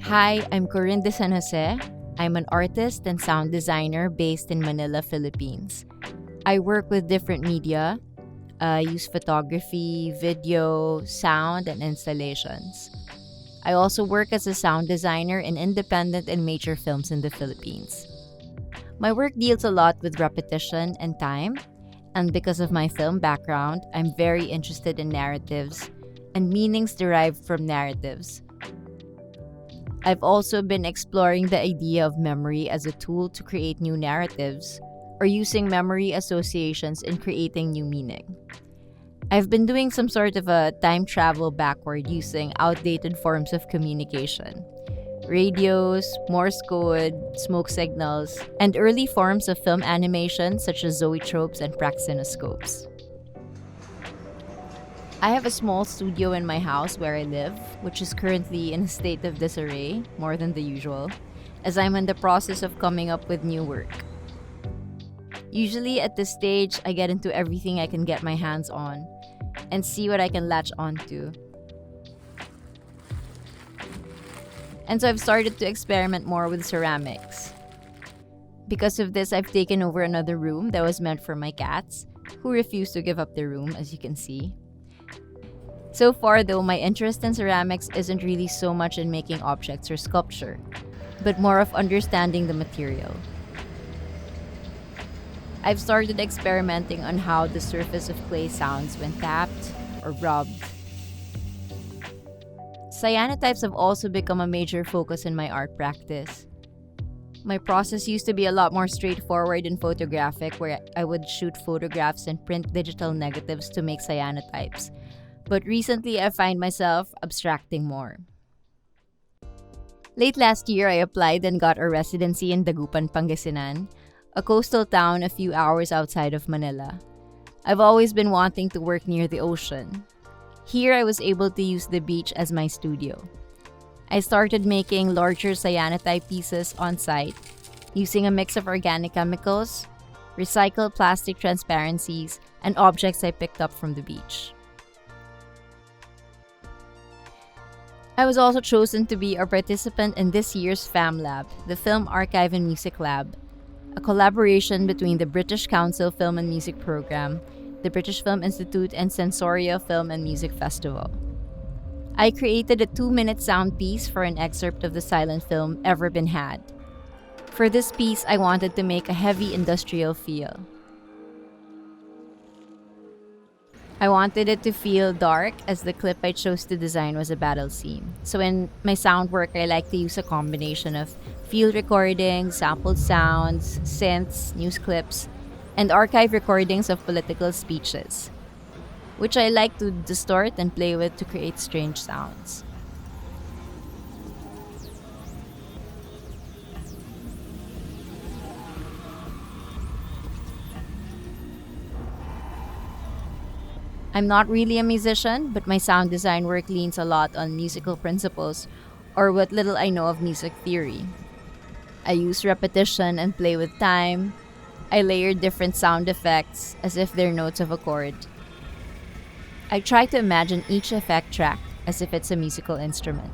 Hi, I'm Corinne de San Jose. I'm an artist and sound designer based in Manila, Philippines. I work with different media. I use photography, video, sound, and installations. I also work as a sound designer in independent and major films in the Philippines. My work deals a lot with repetition and time, and because of my film background, I'm very interested in narratives and meanings derived from narratives. I've also been exploring the idea of memory as a tool to create new narratives or using memory associations in creating new meaning. I've been doing some sort of a time travel backward using outdated forms of communication. Radios, Morse code, smoke signals, and early forms of film animation such as zoetropes and praxinoscopes. I have a small studio in my house where I live, which is currently in a state of disarray, more than the usual, as I'm in the process of coming up with new work. Usually at this stage, I get into everything I can get my hands on and see what I can latch onto. And so I've started to experiment more with ceramics. Because of this, I've taken over another room that was meant for my cats, who refuse to give up their room, as you can see. So far, though, my interest in ceramics isn't really so much in making objects or sculpture, but more of understanding the material. I've started experimenting on how the surface of clay sounds when tapped or rubbed. Cyanotypes have also become a major focus in my art practice. My process used to be a lot more straightforward and photographic, where I would shoot photographs and print digital negatives to make cyanotypes. But recently, I find myself abstracting more. Late last year, I applied and got a residency in Dagupan, Pangasinan, a coastal town a few hours outside of Manila. I've always been wanting to work near the ocean. Here, I was able to use the beach as my studio. I started making larger cyanotype pieces on site, using a mix of organic chemicals, recycled plastic transparencies, and objects I picked up from the beach. I was also chosen to be a participant in this year's FAM Lab, the Film Archive and Music Lab, a collaboration between the British Council Film and Music Program, the British Film Institute, and Sensoria Film and Music Festival. I created a 2-minute sound piece for an excerpt of the silent film Ever Been Had. For this piece, I wanted to make a heavy industrial feel. I wanted it to feel dark, as the clip I chose to design was a battle scene. So in my sound work, I like to use a combination of field recordings, sampled sounds, synths, news clips, and archive recordings of political speeches, which I like to distort and play with to create strange sounds. I'm not really a musician, but my sound design work leans a lot on musical principles, or what little I know of music theory. I use repetition and play with time. I layer different sound effects as if they're notes of a chord. I try to imagine each effect track as if it's a musical instrument.